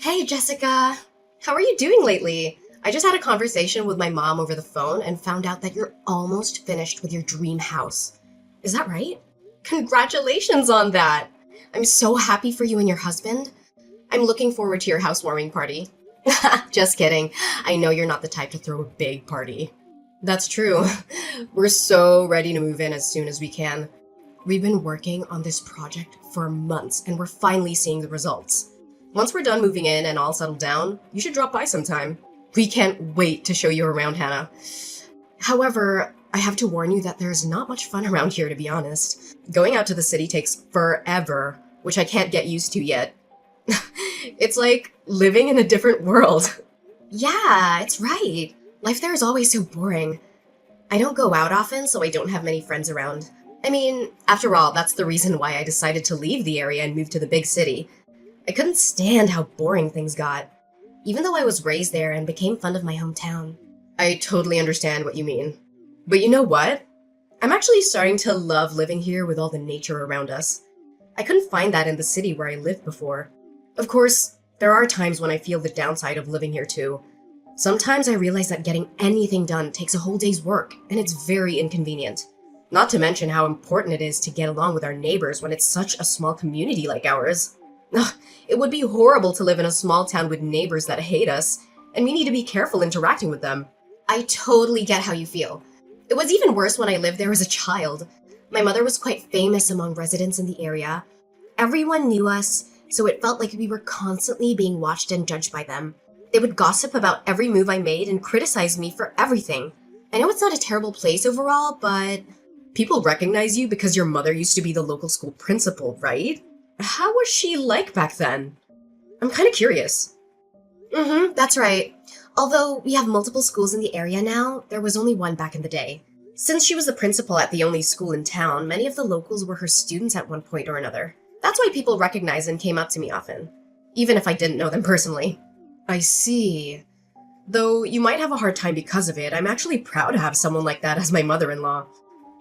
Hey, Jessica. How are you doing lately? I just had a conversation with my mom over the phone and found out that you're almost finished with your dream house. Is that right? Congratulations on that. I'm so happy for you and your husband. I'm looking forward to your housewarming party. Just kidding. I know you're not the type to throw a big party. That's true. We're so ready to move in as soon as we can. We've been working on this project for months and we're finally seeing the results. Once we're done moving in and all settled down, you should drop by sometime. We can't wait to show you around, Hannah. However, I have to warn you that there's not much fun around here, to be honest. Going out to the city takes forever, which I can't get used to yet. It's like living in a different world. Yeah, it's right. Life there is always so boring. I don't go out often, so I don't have many friends around. I mean, after all, that's the reason why I decided to leave the area and move to the big city. I couldn't stand how boring things got, even though I was raised there and became fond of my hometown. I totally understand what you mean. But you know what? I'm actually starting to love living here with all the nature around us. I couldn't find that in the city where I lived before. Of course, there are times when I feel the downside of living here too. Sometimes I realize that getting anything done takes a whole day's work, and it's very inconvenient. Not to mention how important it is to get along with our neighbors when it's such a small community like ours. Ugh, it would be horrible to live in a small town with neighbors that hate us, and we need to be careful interacting with them. I totally get how you feel. It was even worse when I lived there as a child. My mother was quite famous among residents in the area. Everyone knew us, so it felt like we were constantly being watched and judged by them. They would gossip about every move I made and criticize me for everything. I know it's not a terrible place overall, but people recognize you because your mother used to be the local school principal, right? How was she like back then? I'm kind of curious. That's right. Although we have multiple schools in the area now, there was only one back in the day. Since she was the principal at the only school in town, many of the locals were her students at one point or another. That's why people recognized and came up to me often, even if I didn't know them personally. I see. Though you might have a hard time because of it, I'm actually proud to have someone like that as my mother-in-law.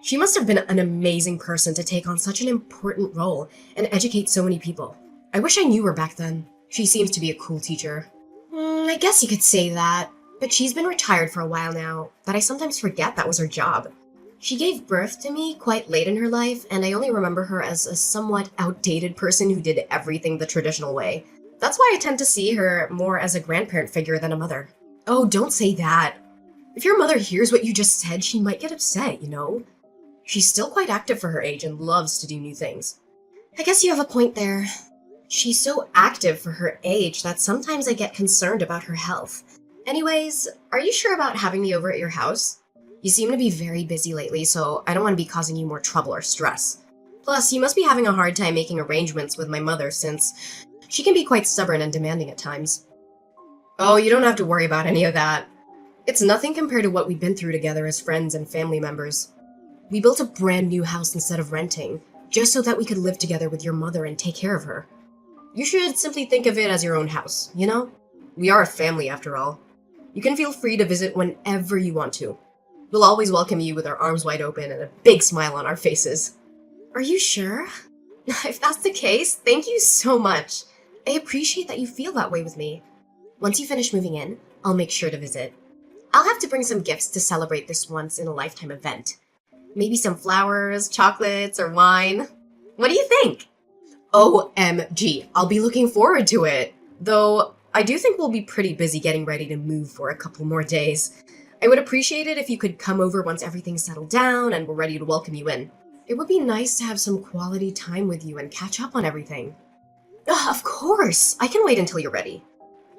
She must have been an amazing person to take on such an important role and educate so many people. I wish I knew her back then. She seems to be a cool teacher. I guess you could say that, but she's been retired for a while now, but I sometimes forget that was her job. She gave birth to me quite late in her life, and I only remember her as a somewhat outdated person who did everything the traditional way. That's why I tend to see her more as a grandparent figure than a mother. Oh, don't say that. If your mother hears what you just said, she might get upset, you know? She's still quite active for her age and loves to do new things. I guess you have a point there. She's so active for her age that sometimes I get concerned about her health. Anyways, are you sure about having me over at your house? You seem to be very busy lately, so I don't want to be causing you more trouble or stress. Plus, you must be having a hard time making arrangements with my mother since she can be quite stubborn and demanding at times. Oh, you don't have to worry about any of that. It's nothing compared to what we've been through together as friends and family members. We built a brand new house instead of renting, just so that we could live together with your mother and take care of her. You should simply think of it as your own house, you know? We are a family after all. You can feel free to visit whenever you want to. We'll always welcome you with our arms wide open and a big smile on our faces. Are you sure? If that's the case, thank you so much. I appreciate that you feel that way with me. Once you finish moving in, I'll make sure to visit. I'll have to bring some gifts to celebrate this once-in-a-lifetime event. Maybe some flowers, chocolates, or wine. What do you think? OMG, I'll be looking forward to it. Though, I do think we'll be pretty busy getting ready to move for a couple more days. I would appreciate it if you could come over once everything's settled down and we're ready to welcome you in. It would be nice to have some quality time with you and catch up on everything. Of course! I can wait until you're ready.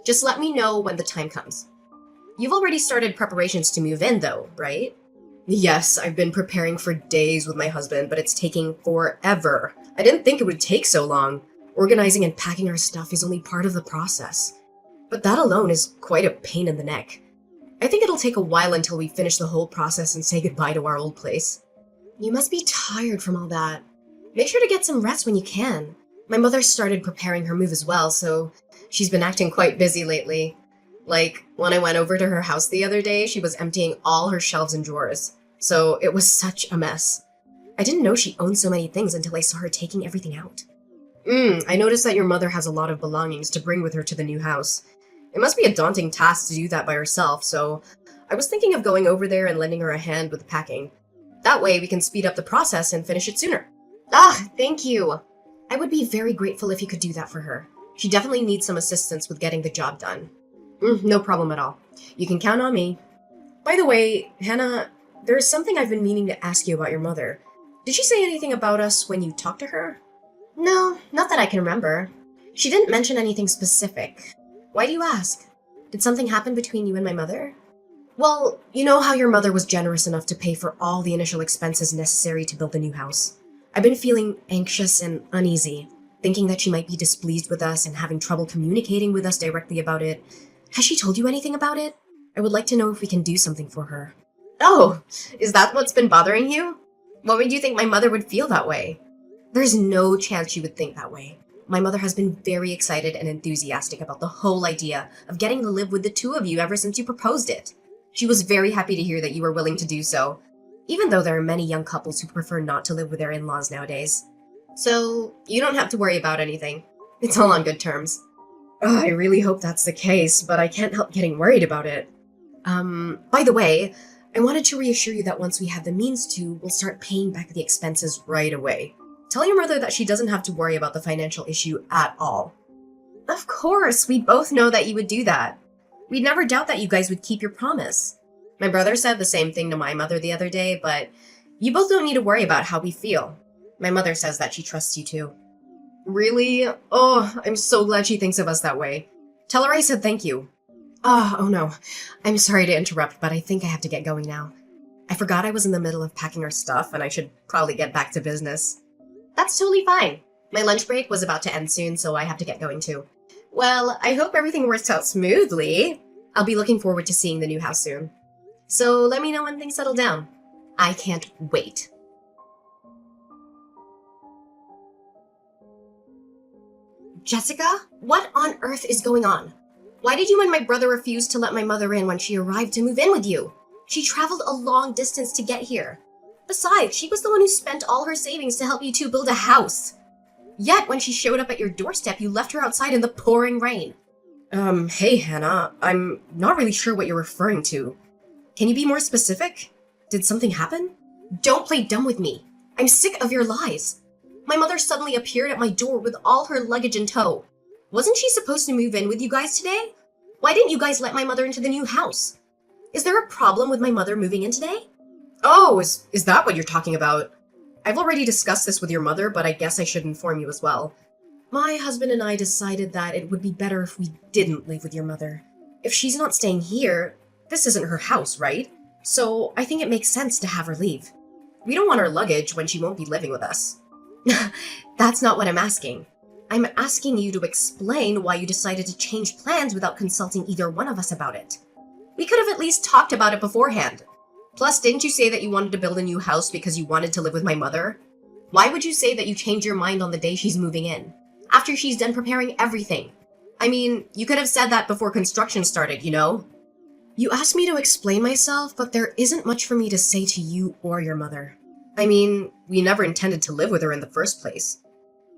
Just let me know when the time comes. You've already started preparations to move in, though, right? Yes, I've been preparing for days with my husband, but it's taking forever. I didn't think it would take so long. Organizing and packing our stuff is only part of the process. But that alone is quite a pain in the neck. I think it'll take a while until we finish the whole process and say goodbye to our old place. You must be tired from all that. Make sure to get some rest when you can. My mother started preparing her move as well, so she's been acting quite busy lately. Like, when I went over to her house the other day, she was emptying all her shelves and drawers. So it was such a mess. I didn't know she owned so many things until I saw her taking everything out. I noticed that your mother has a lot of belongings to bring with her to the new house. It must be a daunting task to do that by herself, so I was thinking of going over there and lending her a hand with the packing. That way we can speed up the process and finish it sooner. Ah, thank you. I would be very grateful if you could do that for her. She definitely needs some assistance with getting the job done. No problem at all. You can count on me. By the way, Hannah, there's something I've been meaning to ask you about your mother. Did she say anything about us when you talked to her? No, not that I can remember. She didn't mention anything specific. Why do you ask? Did something happen between you and my mother? Well, you know how your mother was generous enough to pay for all the initial expenses necessary to build the new house. I've been feeling anxious and uneasy, thinking that she might be displeased with us and having trouble communicating with us directly about it. Has she told you anything about it? I would like to know if we can do something for her. Oh, is that what's been bothering you? What made you think my mother would feel that way? There's no chance she would think that way. My mother has been very excited and enthusiastic about the whole idea of getting to live with the two of you ever since you proposed it. She was very happy to hear that you were willing to do so, even though there are many young couples who prefer not to live with their in-laws nowadays. So, you don't have to worry about anything. It's all on good terms. I really hope that's the case, but I can't help getting worried about it. By the way, I wanted to reassure you that once we have the means to, we'll start paying back the expenses right away. Tell your mother that she doesn't have to worry about the financial issue at all. Of course, we both know that you would do that. We'd never doubt that you guys would keep your promise. My brother said the same thing to my mother the other day, but you both don't need to worry about how we feel. My mother says that she trusts you too. Really? Oh, I'm so glad she thinks of us that way. Tell her I said thank you. Oh no. I'm sorry to interrupt, but I think I have to get going now. I forgot I was in the middle of packing our stuff and I should probably get back to business. That's totally fine. My lunch break was about to end soon, so I have to get going too. Well, I hope everything works out smoothly. I'll be looking forward to seeing the new house soon. So let me know when things settle down. I can't wait. Jessica, what on earth is going on? Why did you and my brother refuse to let my mother in when she arrived to move in with you? She traveled a long distance to get here. Besides, she was the one who spent all her savings to help you two build a house. Yet, when she showed up at your doorstep, you left her outside in the pouring rain. Hey, Hannah, I'm not really sure what you're referring to. Can you be more specific? Did something happen? Don't play dumb with me. I'm sick of your lies. My mother suddenly appeared at my door with all her luggage in tow. Wasn't she supposed to move in with you guys today? Why didn't you guys let my mother into the new house? Is there a problem with my mother moving in today? Oh, is that what you're talking about? I've already discussed this with your mother, but I guess I should inform you as well. My husband and I decided that it would be better if we didn't live with your mother. If she's not staying here, this isn't her house, right? So I think it makes sense to have her leave. We don't want her luggage when she won't be living with us. That's not what I'm asking. I'm asking you to explain why you decided to change plans without consulting either one of us about it. We could have at least talked about it beforehand. Plus, didn't you say that you wanted to build a new house because you wanted to live with my mother? Why would you say that you changed your mind on the day she's moving in, after she's done preparing everything? I mean, you could have said that before construction started, you know? You asked me to explain myself, but there isn't much for me to say to you or your mother. I mean, we never intended to live with her in the first place.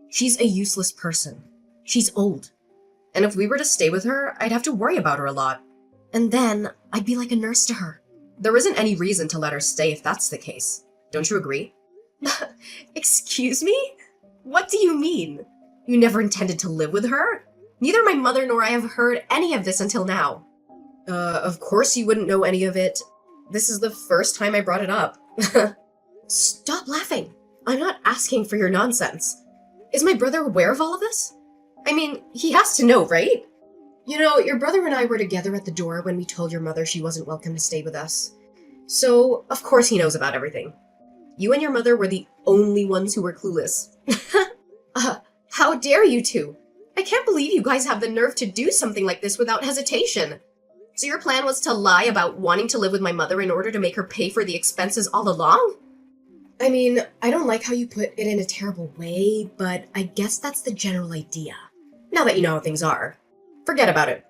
She's a useless person. She's old. And if we were to stay with her, I'd have to worry about her a lot. And then, I'd be like a nurse to her. There isn't any reason to let her stay if that's the case. Don't you agree? Excuse me? What do you mean? You never intended to live with her? Neither my mother nor I have heard any of this until now. Of course you wouldn't know any of it. This is the first time I brought it up. Stop laughing. I'm not asking for your nonsense. Is my brother aware of all of this? I mean, he has to know, right? You know, your brother and I were together at the door when we told your mother she wasn't welcome to stay with us. So, of course he knows about everything. You and your mother were the only ones who were clueless. How dare you two? I can't believe you guys have the nerve to do something like this without hesitation. So your plan was to lie about wanting to live with my mother in order to make her pay for the expenses all along? I mean, I don't like how you put it in a terrible way, but I guess that's the general idea. Now that you know how things are. Forget about it.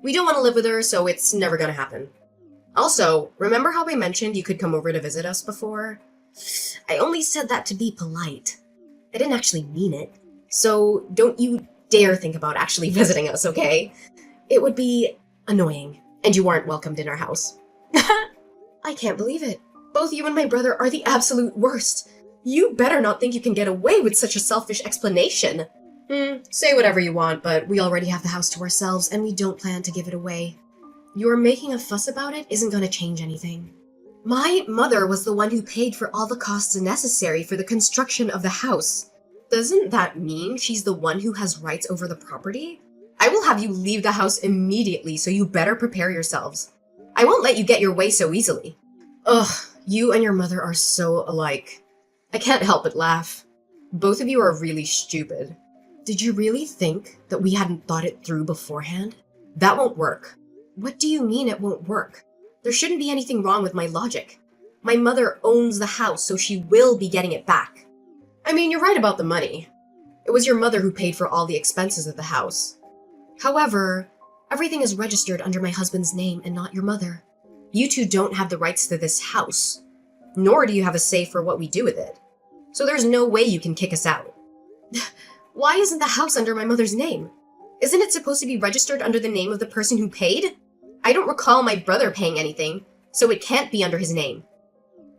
We don't want to live with her, so it's never gonna happen. Also, remember how I mentioned you could come over to visit us before? I only said that to be polite. I didn't actually mean it. So don't you dare think about actually visiting us, okay? It would be annoying, and you aren't welcomed in our house. I can't believe it. Both you and my brother are the absolute worst. You better not think you can get away with such a selfish explanation. Say whatever you want, but we already have the house to ourselves, and we don't plan to give it away. Your making a fuss about it isn't going to change anything. My mother was the one who paid for all the costs necessary for the construction of the house. Doesn't that mean she's the one who has rights over the property? I will have you leave the house immediately, so you better prepare yourselves. I won't let you get your way so easily. Ugh, you and your mother are so alike. I can't help but laugh. Both of you are really stupid. Did you really think that we hadn't thought it through beforehand? That won't work. What do you mean it won't work? There shouldn't be anything wrong with my logic. My mother owns the house, so she will be getting it back. I mean, you're right about the money. It was your mother who paid for all the expenses of the house. However, everything is registered under my husband's name and not your mother. You two don't have the rights to this house, nor do you have a say for what we do with it. So there's no way you can kick us out. Why isn't the house under my mother's name? Isn't it supposed to be registered under the name of the person who paid? I don't recall my brother paying anything, so it can't be under his name.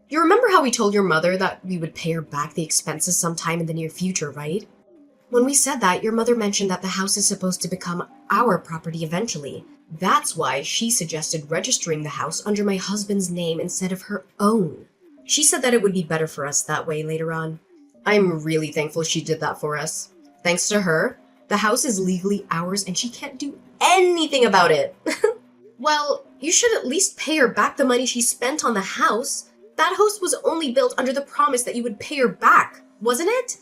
You remember how we told your mother that we would pay her back the expenses sometime in the near future, right? When we said that, your mother mentioned that the house is supposed to become our property eventually. That's why she suggested registering the house under my husband's name instead of her own. She said that it would be better for us that way later on. I'm really thankful she did that for us. Thanks to her, the house is legally ours and she can't do anything about it. Well, you should at least pay her back the money she spent on the house. That house was only built under the promise that you would pay her back, wasn't it?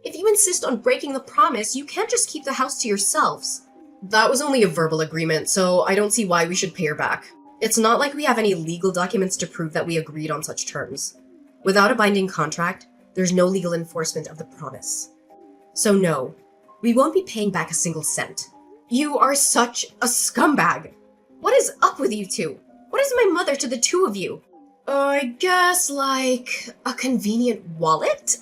If you insist on breaking the promise, you can't just keep the house to yourselves. That was only a verbal agreement, so I don't see why we should pay her back. It's not like we have any legal documents to prove that we agreed on such terms. Without a binding contract, there's no legal enforcement of the promise. So no, we won't be paying back a single cent. You are such a scumbag. What is up with you two? What is my mother to the two of you? I guess like a convenient wallet?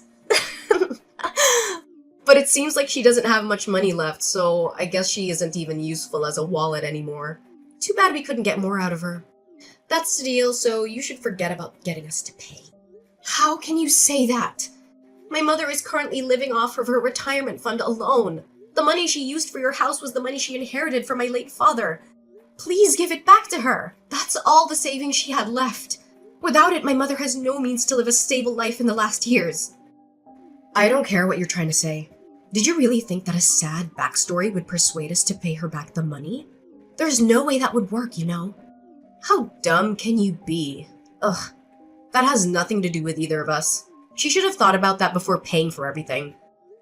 But it seems like she doesn't have much money left, so I guess she isn't even useful as a wallet anymore. Too bad we couldn't get more out of her. That's the deal, so you should forget about getting us to pay. How can you say that? My mother is currently living off of her retirement fund alone. The money she used for your house was the money she inherited from my late father. Please give it back to her. That's all the savings she had left. Without it, my mother has no means to live a stable life in the last years. I don't care what you're trying to say. Did you really think that a sad backstory would persuade us to pay her back the money? There's no way that would work, you know. How dumb can you be? Ugh, that has nothing to do with either of us. She should have thought about that before paying for everything.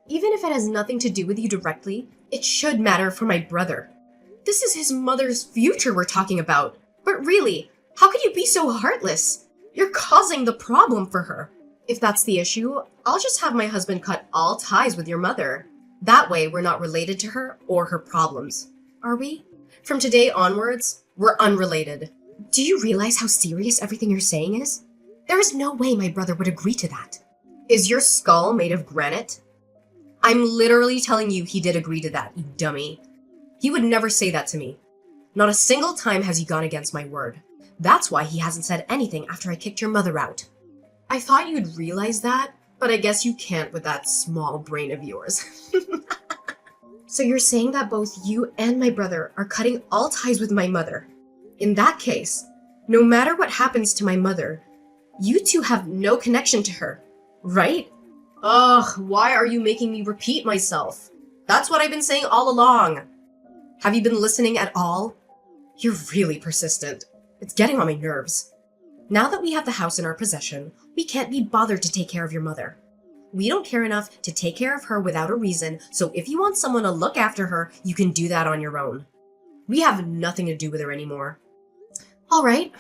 Even if it has nothing to do with you directly, it should matter for my brother. This is his mother's future we're talking about. But really, how could you be so heartless? You're causing the problem for her. If that's the issue, I'll just have my husband cut all ties with your mother. That way, we're not related to her or her problems. Are we? From today onwards, we're unrelated. Do you realize how serious everything you're saying is? There is no way my brother would agree to that. Is your skull made of granite? I'm literally telling you he did agree to that, you dummy. He would never say that to me. Not a single time has he gone against my word. That's why he hasn't said anything after I kicked your mother out. I thought you'd realize that, but I guess you can't with that small brain of yours. So you're saying that both you and my brother are cutting all ties with my mother. In that case, no matter what happens to my mother, you two have no connection to her, right? Ugh, why are you making me repeat myself? That's what I've been saying all along. Have you been listening at all? You're really persistent. It's getting on my nerves. Now that we have the house in our possession, we can't be bothered to take care of your mother. We don't care enough to take care of her without a reason, so if you want someone to look after her, you can do that on your own. We have nothing to do with her anymore. All right.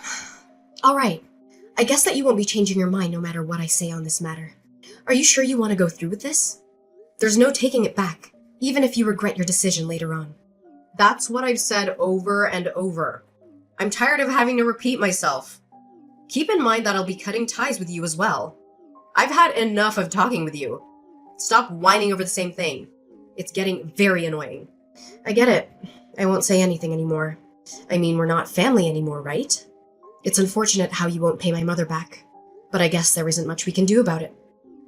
I guess that you won't be changing your mind no matter what I say on this matter. Are you sure you want to go through with this? There's no taking it back, even if you regret your decision later on. That's what I've said over and over. I'm tired of having to repeat myself. Keep in mind that I'll be cutting ties with you as well. I've had enough of talking with you. Stop whining over the same thing. It's getting very annoying. I get it. I won't say anything anymore. I mean, we're not family anymore, right? It's unfortunate how you won't pay my mother back, but I guess there isn't much we can do about it.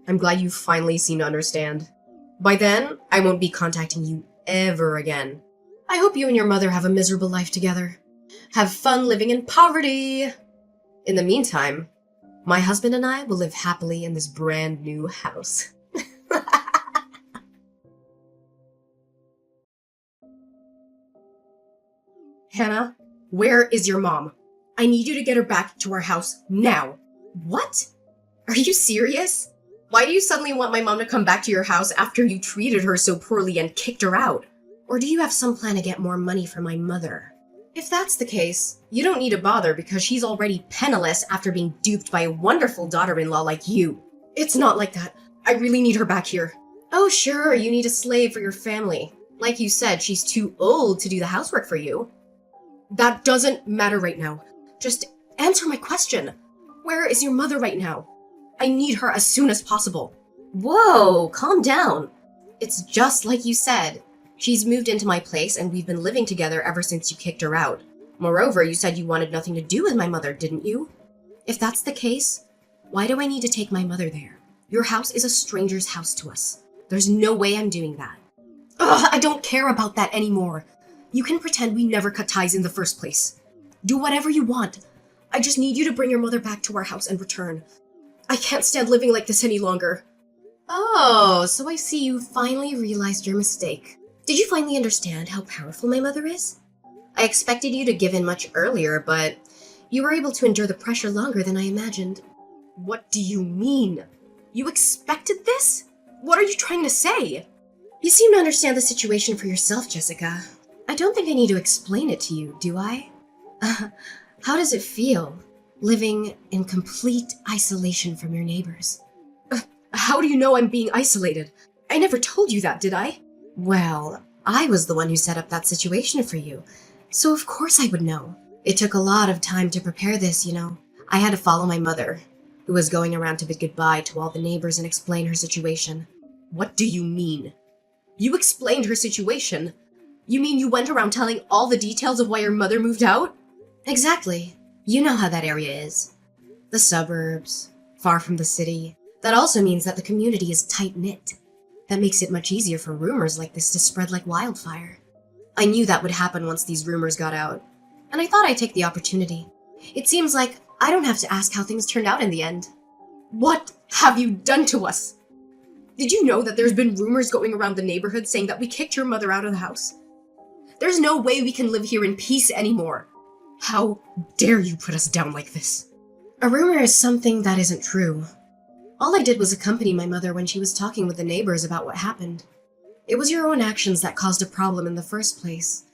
I'm glad you finally seem to understand. By then, I won't be contacting you ever again. I hope you and your mother have a miserable life together. Have fun living in poverty! In the meantime, my husband and I will live happily in this brand new house. Hannah, where is your mom? I need you to get her back to our house now. What? Are you serious? Why do you suddenly want my mom to come back to your house after you treated her so poorly and kicked her out? Or do you have some plan to get more money from my mother? If that's the case, you don't need to bother because she's already penniless after being duped by a wonderful daughter-in-law like you. It's not like that. I really need her back here. Oh, sure, you need a slave for your family. Like you said, she's too old to do the housework for you. That doesn't matter right now. Just answer my question. Where is your mother right now? I need her as soon as possible. Whoa, calm down. It's just like you said. She's moved into my place and we've been living together ever since you kicked her out. Moreover, you said you wanted nothing to do with my mother, didn't you? If that's the case, why do I need to take my mother there? Your house is a stranger's house to us. There's no way I'm doing that. Ugh, I don't care about that anymore. You can pretend we never cut ties in the first place. Do whatever you want. I just need you to bring your mother back to our house and return. I can't stand living like this any longer. Oh, so I see you finally realized your mistake. Did you finally understand how powerful my mother is? I expected you to give in much earlier, but you were able to endure the pressure longer than I imagined. What do you mean? You expected this? What are you trying to say? You seem to understand the situation for yourself, Jessica. I don't think I need to explain it to you, do I? How does it feel, living in complete isolation from your neighbors? How do you know I'm being isolated? I never told you that, did I? Well, I was the one who set up that situation for you, so of course I would know. It took a lot of time to prepare this, you know. I had to follow my mother, who was going around to bid goodbye to all the neighbors and explain her situation. What do you mean? You explained her situation? You mean you went around telling all the details of why your mother moved out? Exactly. You know how that area is. The suburbs, far from the city. That also means that the community is tight-knit. That makes it much easier for rumors like this to spread like wildfire. I knew that would happen once these rumors got out, and I thought I'd take the opportunity. It seems like I don't have to ask how things turned out in the end. What have you done to us? Did you know that there's been rumors going around the neighborhood saying that we kicked your mother out of the house? There's no way we can live here in peace anymore. How dare you put us down like this? A rumor is something that isn't true. All I did was accompany my mother when she was talking with the neighbors about what happened. It was your own actions that caused a problem in the first place.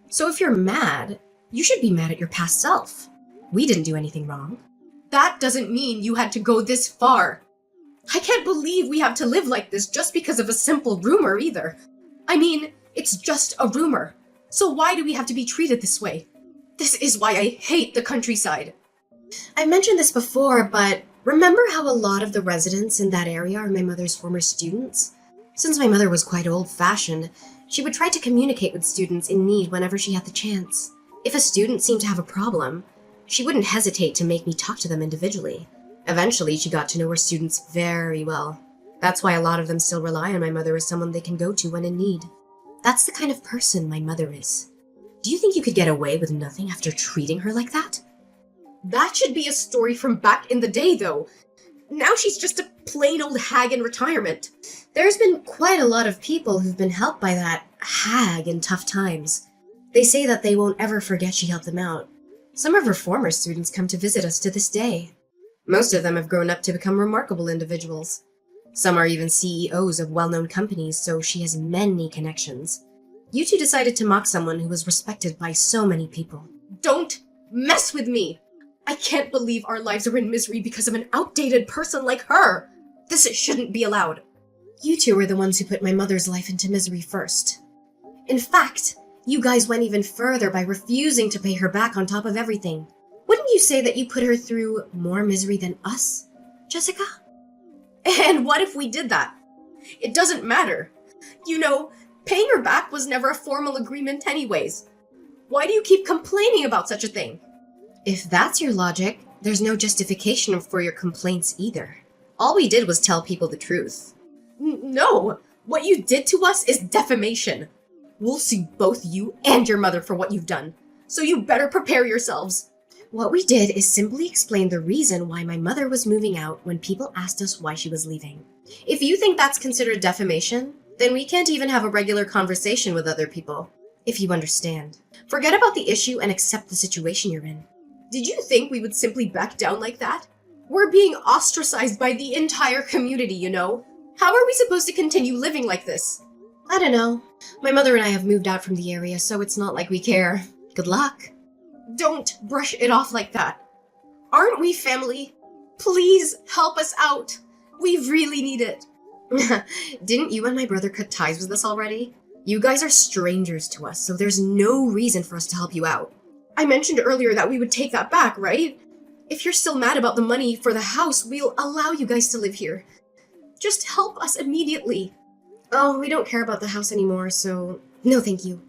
So if you're mad, you should be mad at your past self. We didn't do anything wrong. That doesn't mean you had to go this far. I can't believe we have to live like this just because of a simple rumor either. I mean, it's just a rumor. So why do we have to be treated this way? This is why I hate the countryside. I've mentioned this before, but remember how a lot of the residents in that area are my mother's former students? Since my mother was quite old-fashioned, she would try to communicate with students in need whenever she had the chance. If a student seemed to have a problem, she wouldn't hesitate to make me talk to them individually. Eventually, she got to know her students very well. That's why a lot of them still rely on my mother as someone they can go to when in need. That's the kind of person my mother is. Do you think you could get away with nothing after treating her like that? That should be a story from back in the day, though. Now she's just a plain old hag in retirement. There's been quite a lot of people who've been helped by that hag in tough times. They say that they won't ever forget she helped them out. Some of her former students come to visit us to this day. Most of them have grown up to become remarkable individuals. Some are even CEOs of well-known companies, so she has many connections. You two decided to mock someone who was respected by so many people. Don't mess with me! I can't believe our lives are in misery because of an outdated person like her! This shouldn't be allowed. You two were the ones who put my mother's life into misery first. In fact, you guys went even further by refusing to pay her back on top of everything. Wouldn't you say that you put her through more misery than us, Jessica? And what if we did that? It doesn't matter. You know, Paying her back was never a formal agreement anyways. Why do you keep complaining about such a thing? If that's your logic, there's no justification for your complaints either. All we did was tell people the truth. No! What you did to us is defamation. We'll sue both you and your mother for what you've done. So you better prepare yourselves. What we did is simply explain the reason why my mother was moving out when people asked us why she was leaving. If you think that's considered defamation, then we can't even have a regular conversation with other people. If you understand. Forget about the issue and accept the situation you're in. Did you think we would simply back down like that? We're being ostracized by the entire community, you know? How are we supposed to continue living like this? I don't know. My mother and I have moved out from the area, so it's not like we care. Good luck. Don't brush it off like that. Aren't we family? Please help us out. We really need it. Didn't you and my brother cut ties with us already? You guys are strangers to us, so there's no reason for us to help you out. I mentioned earlier that we would take that back, right? If you're still mad about the money for the house, we'll allow you guys to live here. Just help us immediately. Oh, we don't care about the house anymore, so no thank you.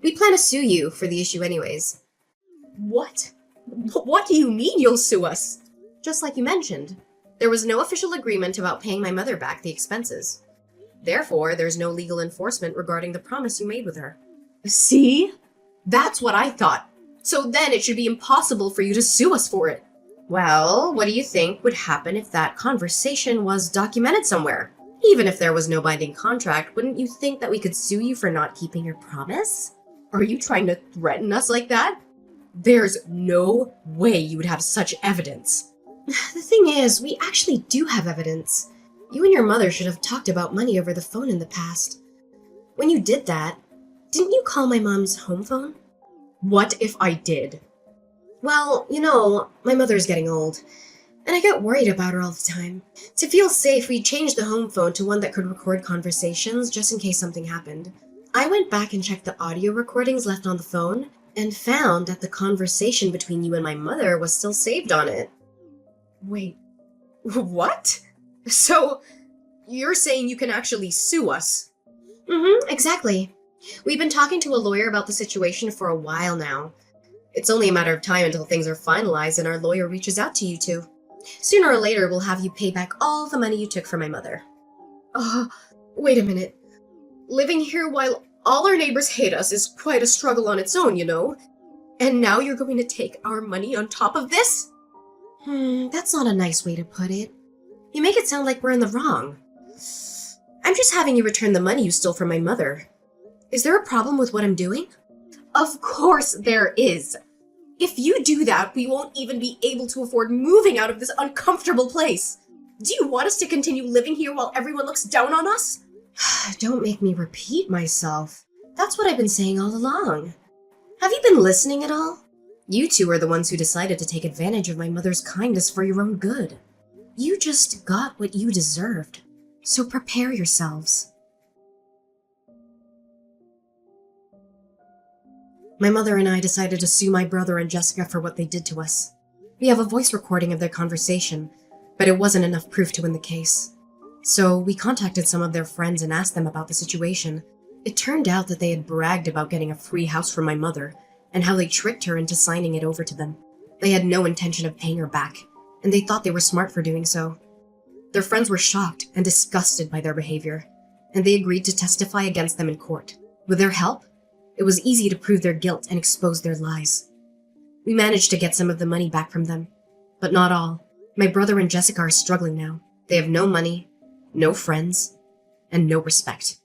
We plan to sue you for the issue anyways. What? What do you mean you'll sue us? Just like you mentioned, there was no official agreement about paying my mother back the expenses. Therefore, there's no legal enforcement regarding the promise you made with her. See? That's what I thought. So then it should be impossible for you to sue us for it. Well, what do you think would happen if that conversation was documented somewhere? Even if there was no binding contract, wouldn't you think that we could sue you for not keeping your promise? Are you trying to threaten us like that? There's no way you would have such evidence. The thing is, we actually do have evidence. You and your mother should have talked about money over the phone in the past. When you did that, didn't you call my mom's home phone? What if I did? Well, you know, my mother's getting old, and I get worried about her all the time. To feel safe, we changed the home phone to one that could record conversations just in case something happened. I went back and checked the audio recordings left on the phone, and found that the conversation between you and my mother was still saved on it. Wait, what? So, you're saying you can actually sue us? Exactly. We've been talking to a lawyer about the situation for a while now. It's only a matter of time until things are finalized and our lawyer reaches out to you two. Sooner or later, we'll have you pay back all the money you took from my mother. Wait a minute. Living here while all our neighbors hate us is quite a struggle on its own, you know? And now you're going to take our money on top of this? That's not a nice way to put it. You make it sound like we're in the wrong. I'm just having you return the money you stole from my mother. Is there a problem with what I'm doing? Of course there is. If you do that, we won't even be able to afford moving out of this uncomfortable place. Do you want us to continue living here while everyone looks down on us? Don't make me repeat myself. That's what I've been saying all along. Have you been listening at all? You two are the ones who decided to take advantage of my mother's kindness for your own good. You just got what you deserved. So prepare yourselves. My mother and I decided to sue my brother and Jessica for what they did to us. We have a voice recording of their conversation, but it wasn't enough proof to win the case. So we contacted some of their friends and asked them about the situation. It turned out that they had bragged about getting a free house from my mother, and how they tricked her into signing it over to them. They had no intention of paying her back, and they thought they were smart for doing so. Their friends were shocked and disgusted by their behavior, and they agreed to testify against them in court. With their help, it was easy to prove their guilt and expose their lies. We managed to get some of the money back from them, but not all. My brother and Jessica are struggling now. They have no money, no friends, and no respect.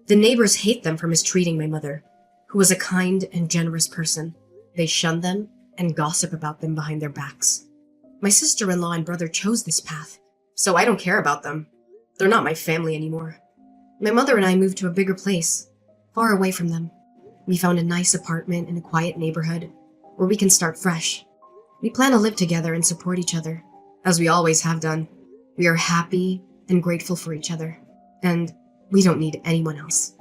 The neighbors hate them for mistreating my mother, who was a kind and generous person. They shun them and gossip about them behind their backs. My sister-in-law and brother chose this path, so I don't care about them. They're not my family anymore. My mother and I moved to a bigger place, far away from them. We found a nice apartment in a quiet neighborhood where we can start fresh. We plan to live together and support each other, as we always have done. We are happy and grateful for each other, and we don't need anyone else.